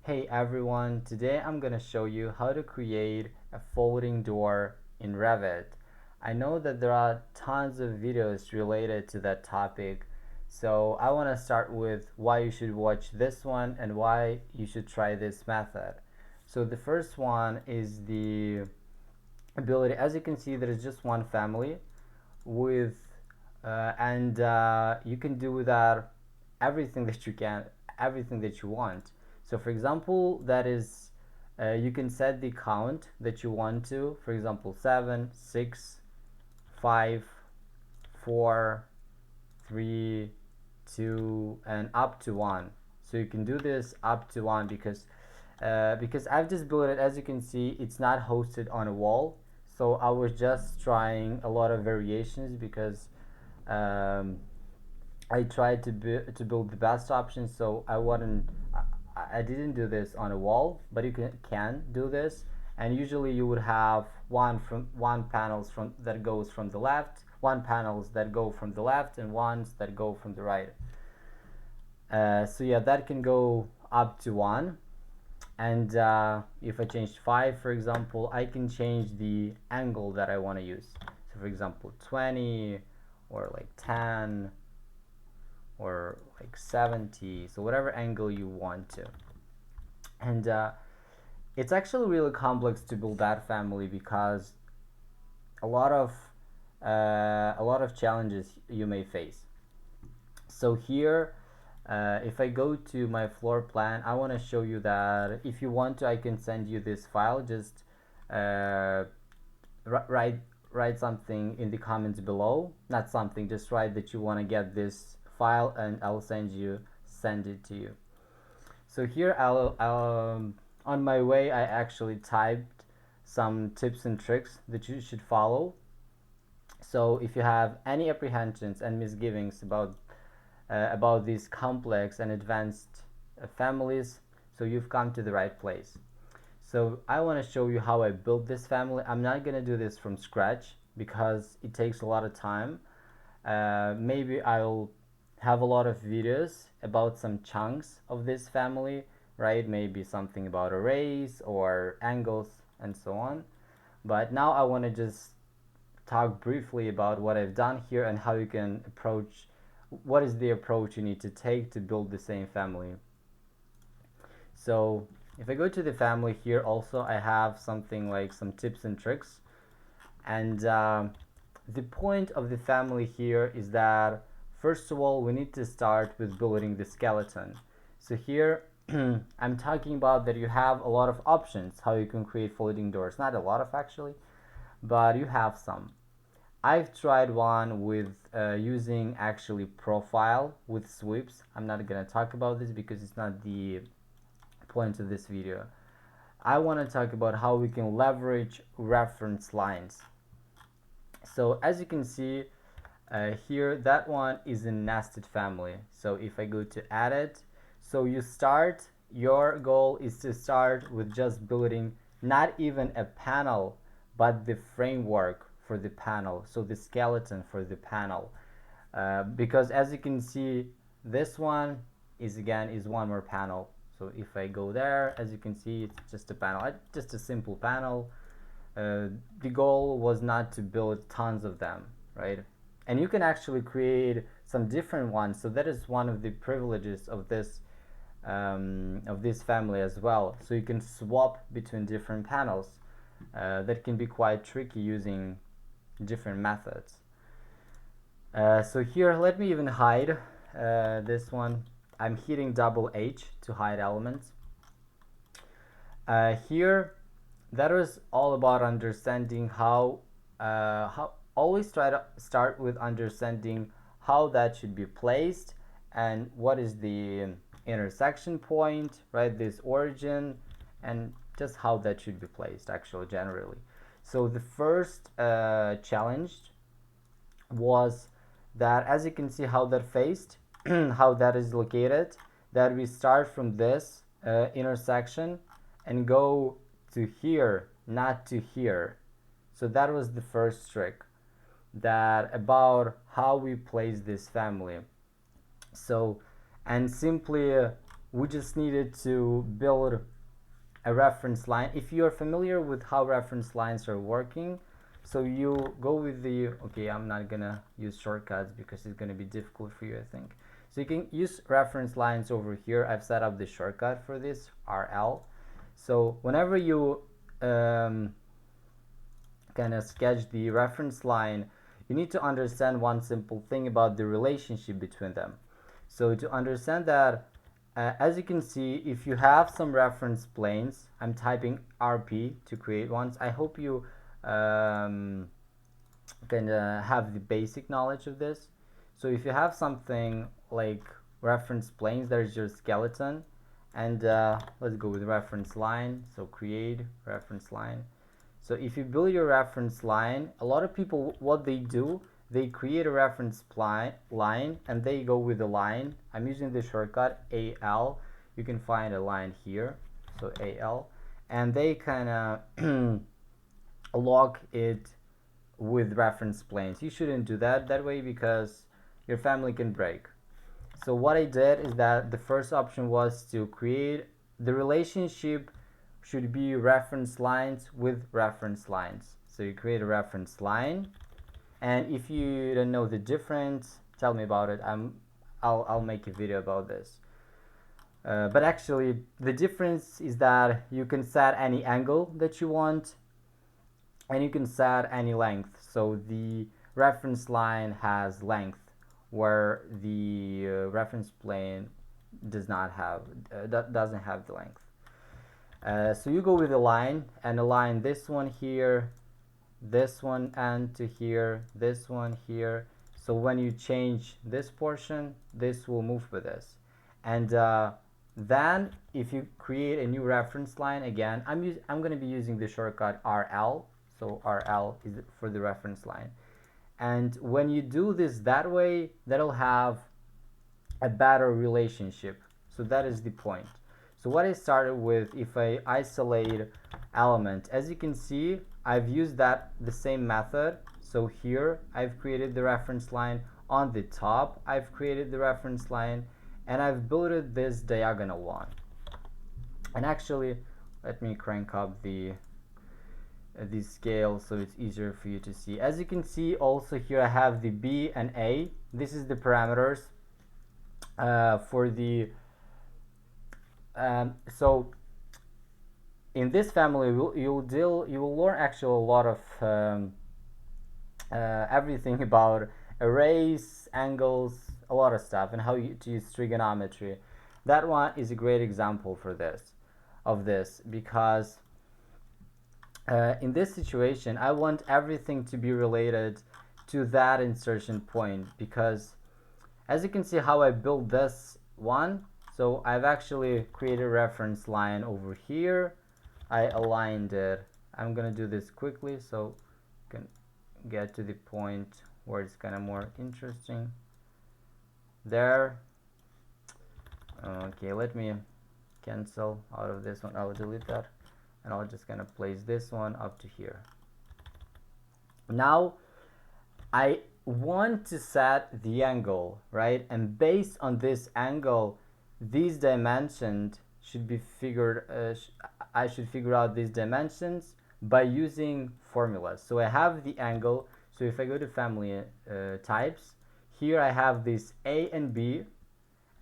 Hey everyone, today I'm gonna show you how to create a folding door in Revit. I know that there are tons of videos related to that topic, so I want to start with why you should watch this one and why you should try this method. So the first one is the ability. As you can see, there is just one family with and you can do with that everything that you want. So for example, that is you can set the count that you want to, for example 7, 6, 5, 4, 3, 2, and up to 1. So you can do this up to 1 because I've just built it. As you can see, it's not hosted on a wall, so I was just trying a lot of variations because um, I tried to build the best option. So I didn't do this on a wall, but you can do this. And usually you would have one panels from that goes from the left, one panels that go from the left, and ones that go from the right. So yeah, that can go up to 1. And if I change 5, for example, I can change the angle that I want to use. So for example 20 or like 10 or like 70, so whatever angle you want to. And it's actually really complex to build that family because a lot of challenges you may face. So here, if I go to my floor plan, I want to show you that if you want to, I can send you this file. Just write something in the comments below. Not something, just write that you want to get this file, and I'll send it to you. So here on my way, I actually typed some tips and tricks that you should follow. So if you have any apprehensions and misgivings about these complex and advanced families, so you've come to the right place. So I want to show you how I built this family. I'm not going to do this from scratch because it takes a lot of time. Maybe I'll have a lot of videos about some chunks of this family, right? Maybe something about arrays or angles and so on. But now I want to just talk briefly about what I've done here and how you can approach, what is the approach you need to take to build the same family. So if I go to the family here, also I have something like some tips and tricks. And the point of the family here is that first of all we need to start with building the skeleton. So here I'm talking about that you have a lot of options how you can create folding doors. Not a lot of actually, but you have some. I've tried one with using actually profile with sweeps. I'm not gonna talk about this because it's not the point of this video. I want to talk about how we can leverage reference lines. So as you can see here, that one is a nested family. So if I go to edit, so your goal is to start with just building not even a panel, but the framework for the panel, so the skeleton for the panel. Because as you can see, this one is one more panel. So if I go there, as you can see, it's just a panel, just a simple panel. The goal was not to build tons of them, right? And you can actually create some different ones. So that is one of the privileges of this family as well. So you can swap between different panels. That can be quite tricky using different methods. So here, let me even hide this one. I'm hitting double H to hide elements. Here, that was all about understanding how always try to start with understanding how that should be placed and what is the intersection point, right? This origin, and just how that should be placed actually generally. So the first challenge was that, as you can see how that faced, how that is located, that we start from this intersection and go to here, not to here. So that was the first trick, that about how we place this family. So, and simply we just needed to build a reference line. If you are familiar with how reference lines are working, so you go with the, okay, I'm not gonna use shortcuts because it's gonna be difficult for you, I think. So you can use reference lines over here. I've set up the shortcut for this, RL. So whenever you kind of sketch the reference line, you need to understand one simple thing about the relationship between them. So to understand that, as you can see, if you have some reference planes, I'm typing RP to create ones. I hope you kind of have the basic knowledge of this. So if you have something like reference planes, there's your skeleton, and let's go with reference line. So create reference line. So if you build your reference line, a lot of people, what they do, they create a reference line and they go with a line. I'm using the shortcut AL. You can find a line here, so AL, and they kind of lock it with reference planes. You shouldn't do that way because your family can break. So what I did is that the first option was to create the relationship should be reference lines with reference lines. So you create a reference line, and if you don't know the difference, tell me about it. I'll make a video about this. But actually, the difference is that you can set any angle that you want, and you can set any length. So the reference line has length, where the reference plane doesn't have the length. So you go with a line and align this one here, this one and to here, this one here. So when you change this portion, this will move with this. And then if you create a new reference line, again, I'm going to be using the shortcut RL. So RL is for the reference line. And when you do this that way, that'll have a better relationship. So that is the point. So what I started with, if I isolate element, as you can see, I've used the same method. So here I've created the reference line. On the top I've created the reference line, and I've built this diagonal one. And actually, let me crank up the scale so it's easier for you to see. As you can see, also here I have the B and A. This is the parameters for the so in this family you will learn actually a lot of everything about arrays, angles, a lot of stuff, and how to use trigonometry. That one is a great example for this because in this situation I want everything to be related to that insertion point, because as you can see how I built this one. So I've actually created a reference line over here. I aligned it. I'm gonna do this quickly so you can get to the point where it's kind of more interesting. There. Okay, let me cancel out of this one. I'll delete that, and I'll just gonna place this one up to here. Now I want to set the angle, right? And based on this angle, these dimensions should be figured. I should figure out these dimensions by using formulas. So I have the angle. So if I go to family types, here I have this A and B,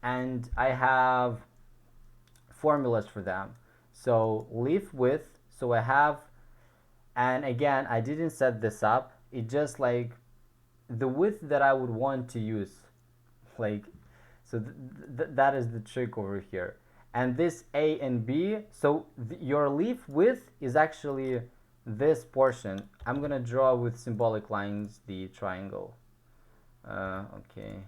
and I have formulas for them. So leaf width. So I have, and again, I didn't set this up. It just like the width that I would want to use, like. So that is the trick over here. And this A and B, so your leaf width is actually this portion. I'm gonna draw with symbolic lines the triangle. Okay.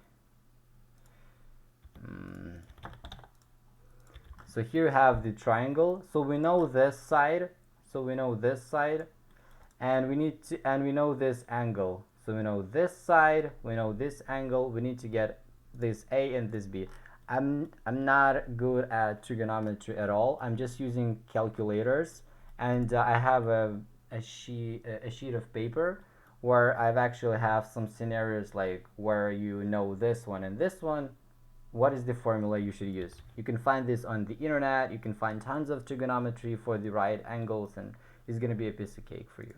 So here you have the triangle. So we know this side. So we know this side, and we know this angle. So we know this side. We know this angle. We need to get this A and this B. I'm not good at trigonometry at all. I'm just using calculators, and I have a sheet of paper where I've actually have some scenarios like where you know this one and this one, what is the formula you should use. You can find this on the internet. You can find tons of trigonometry for the right angles, and it's going to be a piece of cake for you.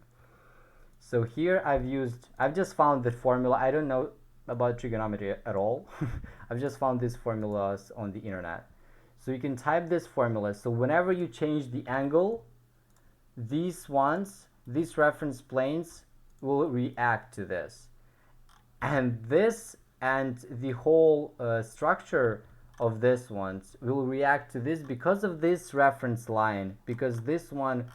So here I've just found the formula. I don't know about trigonometry at all. I've just found these formulas on the internet. So you can type this formula. So whenever you change the angle, these reference planes will react to this. And this and the whole structure of this ones will react to this because of this reference line, because this one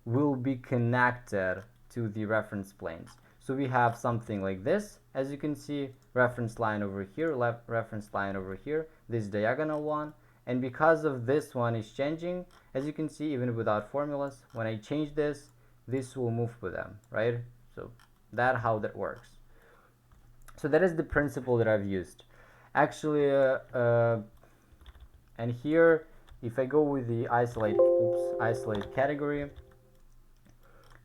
will be connected to the reference planes. So we have something like this, as you can see, reference line over here, left reference line over here, this diagonal one, and because of this one is changing, as you can see, even without formulas, when I change this, this will move with them, right? So that's how that works. So that is the principle that I've used. Actually, and here, if I go with the isolate category,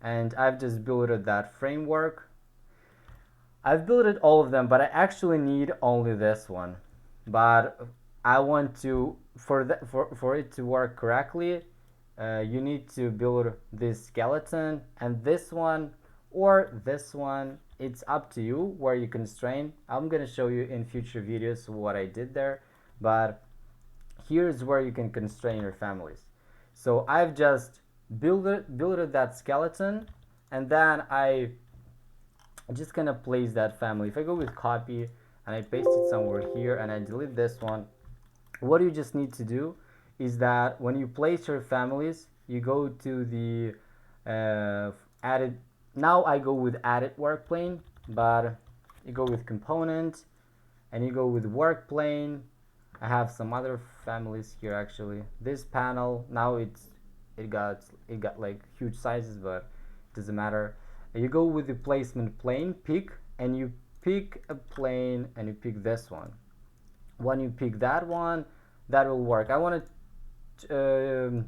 and I've just built that framework. I've built all of them, but I actually need only this one. But I want to, for it to work correctly, you need to build this skeleton and this one or this one. It's up to you where you constrain. I'm gonna show you in future videos what I did there, but here's where you can constrain your families. So I've just built that skeleton, and then I'm just gonna place that family. If I go with copy and I paste it somewhere here and I delete this one, what you just need to do is that when you place your families, you go to the added. Now I go with added work plane, but you go with component and you go with work plane. I have some other families here actually. This panel, now it got like huge sizes, but it doesn't matter. You go with the placement plane, pick, and you pick a plane and you pick this one. When you pick that one, that will work. I want to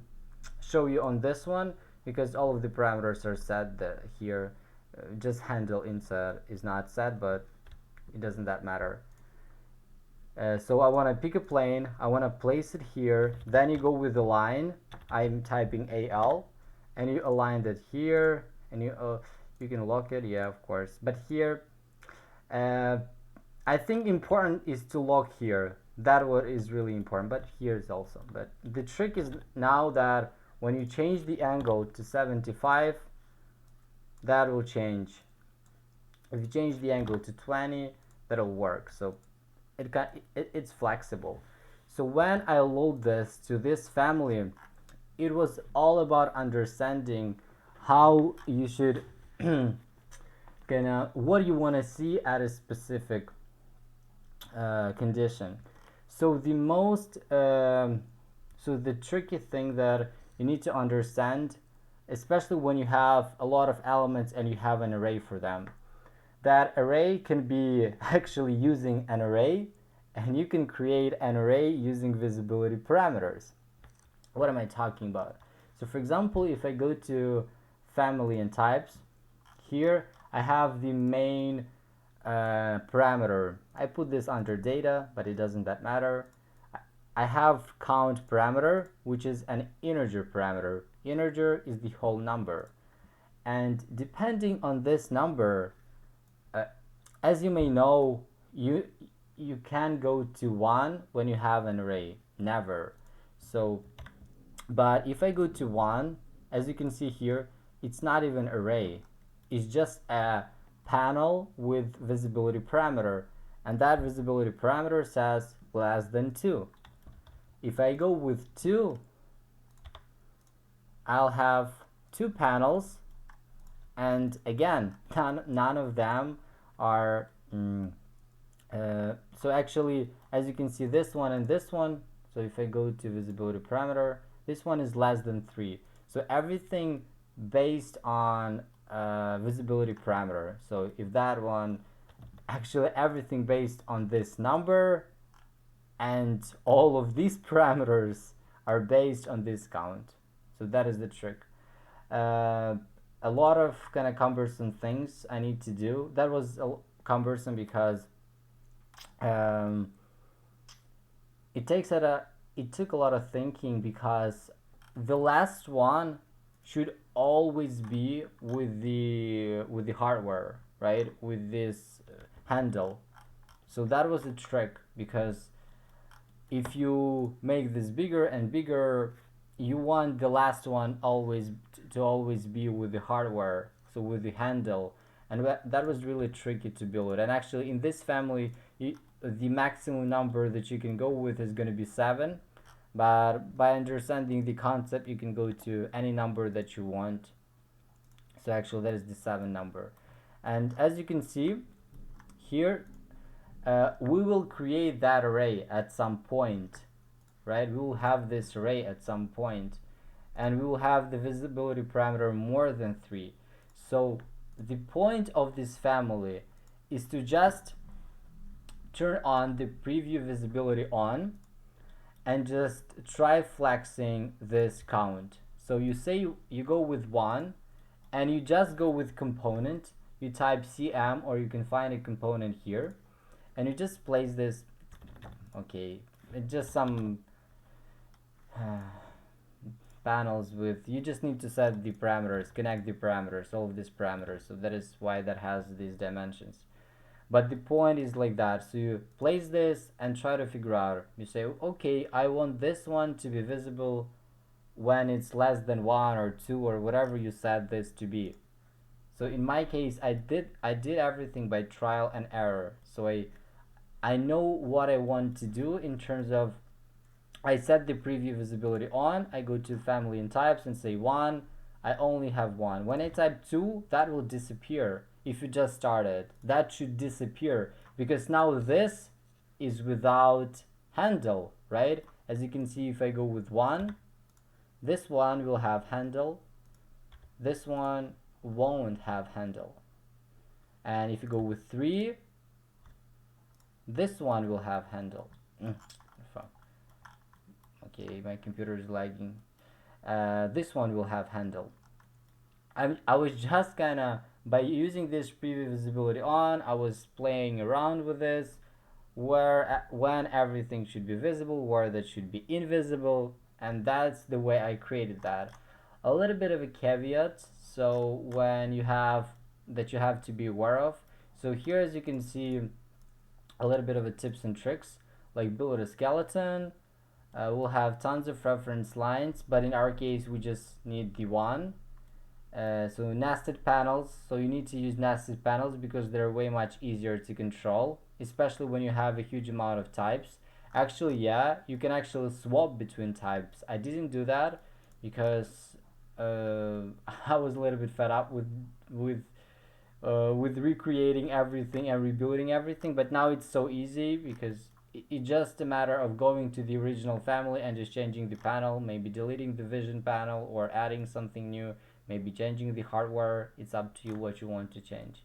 show you on this one because all of the parameters are set here. Just handle insert is not set, but it doesn't that matter. So I want to pick a plane, I want to place it here, then you go with the line. I'm typing AL and you align that here, and you can lock it, yeah, of course, but here I think important is to lock here. That what is really important, but here is also. But the trick is now that when you change the angle to 75, that will change. If you change the angle to 20, that'll work. So it's flexible. So when I load this to this family, it was all about understanding how you should what you want to see at a specific condition. So the most so the tricky thing that you need to understand, especially when you have a lot of elements and you have an array for them, that array can be actually using an array, and you can create an array using visibility parameters. What am I talking about? So for example, if I go to family and types, here I have the main parameter. I put this under data, but it doesn't that matter. I have count parameter, which is an integer parameter. Integer is the whole number, and depending on this number, as you may know, you can go to 1 when you have an array, never. So but if I go to 1, as you can see here, it's not even array, it's just a panel with visibility parameter, and that visibility parameter says less than 2. If I go with 2, I'll have 2 panels, and again, none of them are so actually, as you can see, this one and this one, so if I go to visibility parameter, this one is less than 3. So everything based on visibility parameter. So if that one, actually everything based on this number, and all of these parameters are based on this count. So that is the trick. A lot of kind of cumbersome things I need to do. That was cumbersome because it takes at a it took a lot of thinking, because the last one should always be with the hardware, right, with this handle. So that was the trick, because if you make this bigger and bigger, you want the last one always to always be with the hardware, so with the handle. And that was really tricky to build. And actually in this family, the maximum number that you can go with is going to be 7, but by understanding the concept you can go to any number that you want. So actually that is the 7 number. And as you can see here, we will create that array at some point, right? We will have this array at some point, and we will have the visibility parameter more than 3. So the point of this family is to just turn on the preview visibility on and just try flexing this count. So you say you go with 1, and you just go with component. You type cm, or you can find a component here, and you just place this. Okay, it's just some panels with, you just need to set the parameters, connect the parameters, all of these parameters. So that is why that has these dimensions. But the point is like that. So you place this and try to figure out. You say, okay, I want this one to be visible when it's less than 1 or 2 or whatever you set this to be. So in my case, I did everything by trial and error. So I know what I want to do in terms of, I set the preview visibility on, I go to family and types and say 1, I only have 1. When I type 2, that will disappear. If you just started, that should disappear, because now this is without handle, right? As you can see, if I go with 1, this one will have handle, this one won't have handle. And if you go with 3, this one will have handle. Okay, my computer is lagging. This one will have handle. I was just kinda, by using this preview visibility on, I was playing around with this, where when everything should be visible, where that should be invisible, and that's the way I created that. A little bit of a caveat, so when you have to be aware of. So here, as you can see, a little bit of a tips and tricks, like build a skeleton. We'll have tons of reference lines, but in our case we just need the one. So nested panels, so you need to use nested panels because they're way much easier to control, especially when you have a huge amount of types. Actually, yeah, you can actually swap between types. I didn't do that because I was a little bit fed up with recreating everything and rebuilding everything, but now it's so easy because it's just a matter of going to the original family and just changing the panel, maybe deleting the vision panel or adding something new, maybe changing the hardware. It's up to you what you want to change.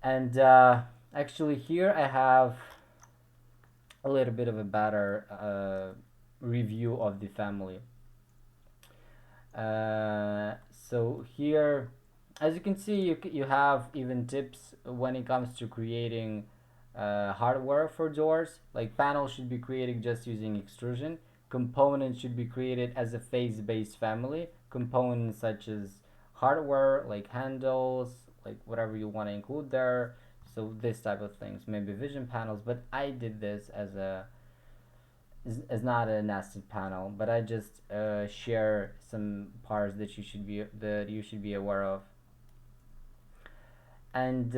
And actually here I have a little bit of a better review of the family. So here, as you can see, you have even tips when it comes to creating hardware for doors. Like panels should be created just using extrusion. Components should be created as a phase-based family. Components such as hardware, like handles, like whatever you want to include there. So this type of things, maybe vision panels. But I did this as not a nested panel, but I just share some parts that you should be aware of. And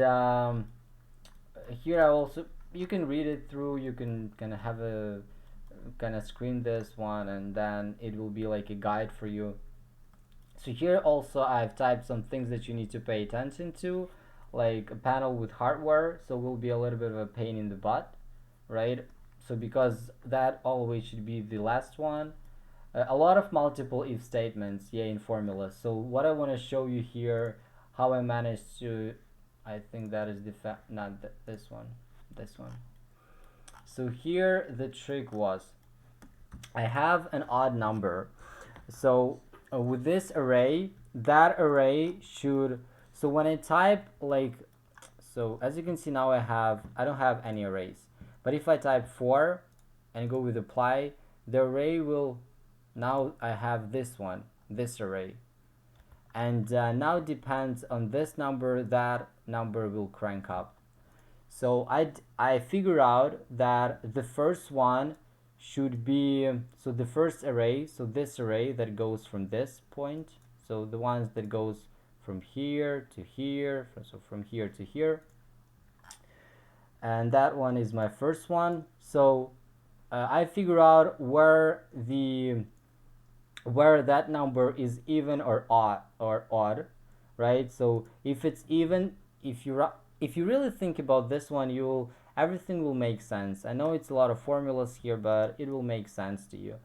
here I also, you can read it through, you can kind of have a kind of screen this one, and then it will be like a guide for you. So here also I've typed some things that you need to pay attention to, like a panel with hardware, so will be a little bit of a pain in the butt, right? So because that always should be the last one. A lot of multiple if statements, yeah, in formulas. So what I want to show you here, how I managed to, I think that is not this one. So here the trick was, I have an odd number. So with this array, that array should, so when I type like, so as you can see now I don't have any arrays. But if I type 4, and go with apply, the array will, now I have this one, this array, and now depends on this number, that number will crank up. So I figure out that the first one should be, so the first array, so this array that goes from this point, so the ones that goes from here to here, so from here to here, and that one is my first one. So I figure out where that number is even or odd, right? So if it's even, if you really think about this one, everything will make sense. I know it's a lot of formulas here, but it will make sense to you.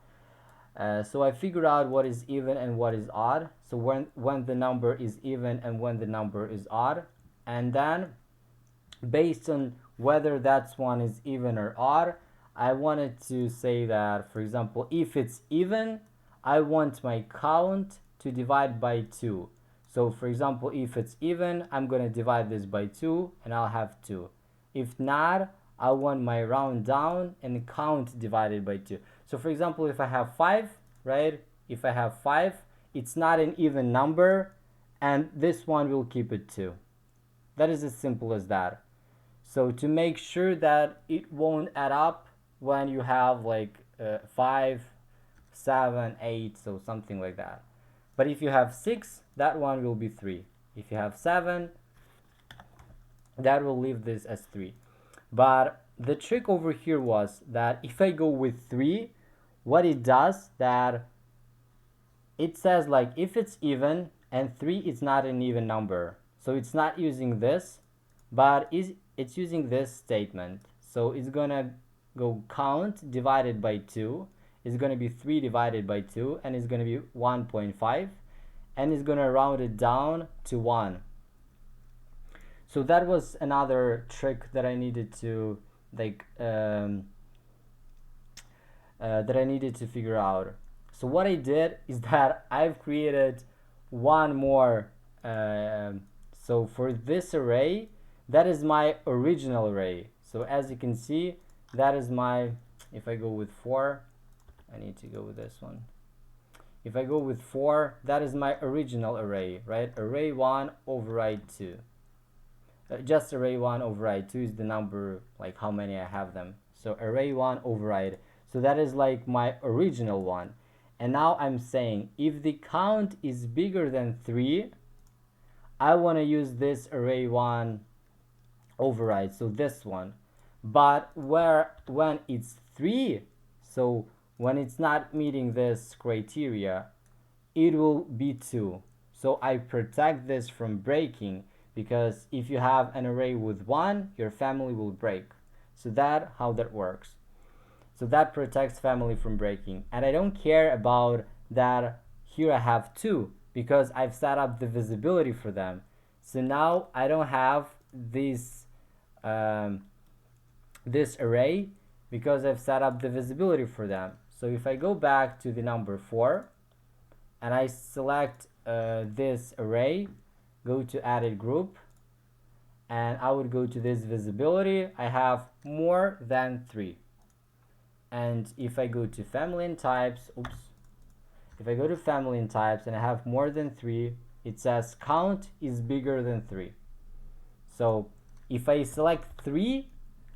So I figured out what is even and what is odd. So when the number is even and when the number is odd, and then based on whether that one is even or odd, I wanted to say that, for example, if it's even, I want my count to divide by 2. So for example, if it's even, I'm going to divide this by 2 and I'll have 2. If not, I want my round down and count divided by 2. So for example, if I have 5, right? If I have 5, it's not an even number, and this one will keep it 2. That is as simple as that. So to make sure that it won't add up when you have like 5, 7, 8, so something like that. But if you have 6, that one will be 3. If you have 7, that will leave this as 3. But the trick over here was that if I go with 3, what it does, that it says like if it's even and 3 is not an even number. So it's not using this, but it's using this statement. So it's gonna go count divided by 2. It's gonna be 3 divided by 2, and it's gonna be 1.5, and it's gonna round it down to 1. So that was another trick that I needed to figure out. So what I did is that I've created one more. So for this array, that is my original array. So as you can see, that is my, if I go with 4, I need to go with this one. If I go with 4, that is my original array, right? Array 1 override 2. Just array 1 override 2 is the number, like how many I have them. So array 1 override. So that is like my original one. And now I'm saying if the count is bigger than 3, I want to use this array 1 override, so this one. But when it's 3, so when it's not meeting this criteria, it will be 2. So I protect this from breaking, because if you have an array with 1, your family will break. So that's how that works. So that protects family from breaking. And I don't care about that here I have 2, because I've set up the visibility for them. So now I don't have this this array, because I've set up the visibility for them. So if I go back to the number 4 and I select this array, go to added group, and I would go to this visibility, I have more than 3. And if I go to family and types, if I go to family and types and I have more than 3, it says count is bigger than 3. So if I select 3,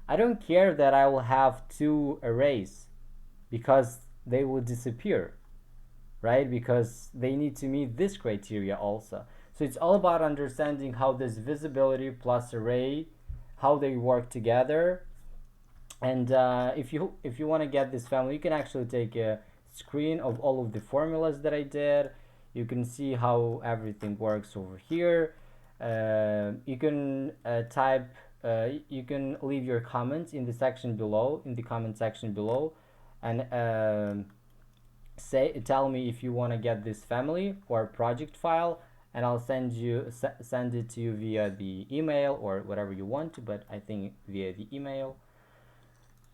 I don't care that I will have 2 arrays, because they will disappear, right? Because they need to meet this criteria also. So it's all about understanding how this visibility plus array, how they work together. And if you want to get this family, you can actually take a screen of all of the formulas that I did. You can see how everything works over here. You can you can leave your comments in the section below, in the comment section below, and tell me if you want to get this family or project file, and I'll send it to you via the email or whatever you want to, but I think via the email.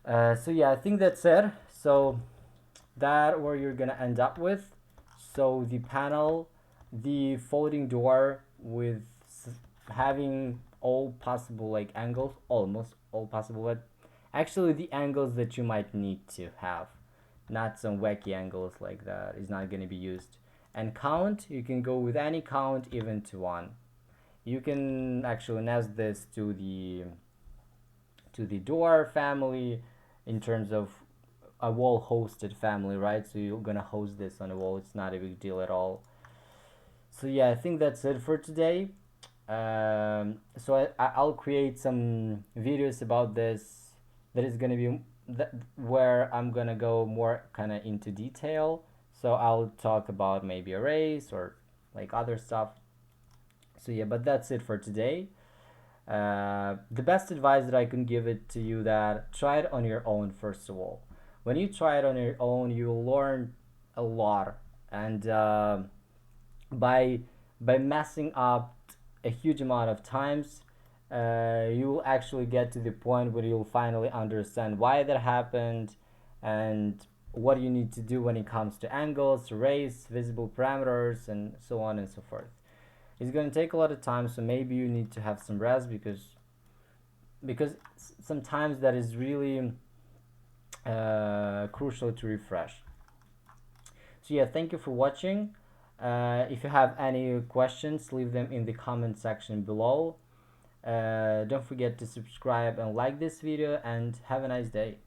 So yeah, I think that's it. So that where you're gonna end up with. So the panel, the folding door with having all possible like angles, almost all possible, but Actually, the angles that you might need to have, not some wacky angles like that is not going to be used. And count, you can go with any count, even to 1. You can actually nest this to the door family in terms of a wall hosted family, right? So you're gonna host this on a wall, it's not a big deal at all. So yeah, I think that's it for today. So I'll create some videos about this that is gonna be where I'm gonna go more kind of into detail. So I'll talk about maybe arrays or like other stuff. So yeah, but that's it for today. The best advice that I can give it to you, that try it on your own first of all. When you try it on your own, you'll learn a lot, and by messing up a huge amount of times, you will actually get to the point where you'll finally understand why that happened and what you need to do when it comes to angles, arrays, visible parameters, and so on and so forth. It's going to take a lot of time, so maybe you need to have some rest because sometimes that is really crucial to refresh. So yeah, thank you for watching. If you have any questions, leave them in the comment section below. Don't forget to subscribe and like this video, and have a nice day.